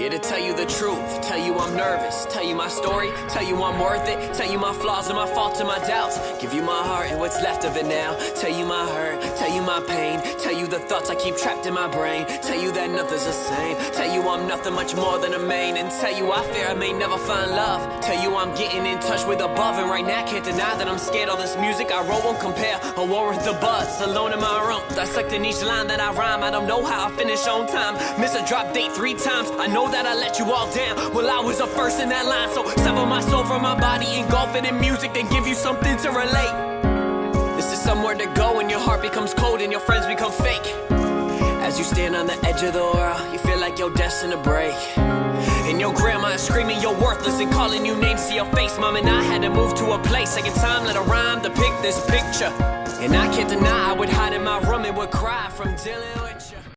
Here to tell you the truth, tell you I'm nervous, tell you my story, tell you I'm worth it, tell you my flaws and my faults and my doubts, give you my heart and what's left of it now, tell you my hurt, tell you my pain, tell you the thoughts I keep trapped in my brain, tell you that nothing's the same, tell you I'm nothing much more than a main, and tell you I fear I may never find love, tell you I'm getting in touch with above, and right now can't deny that I'm scared all this music I wrote won't compare, a war with the buzz, alone in my room, dissecting each line that I rhyme, I don't know how I finish on time, miss a drop date 3 times, I know that I let you all down, well I was the first in that line, so sever my soul from my body, engulf it in music, then give you something to relate. This is somewhere to go when your heart becomes cold and your friends become fake. As you stand on the edge of the world, you feel like you're destined to break. And your grandma is screaming you're worthless and calling you names to your face. Mom and I had to move to a place, second time let a rhyme to pick this picture. And I can't deny I would hide in my room and would cry from dealing with you.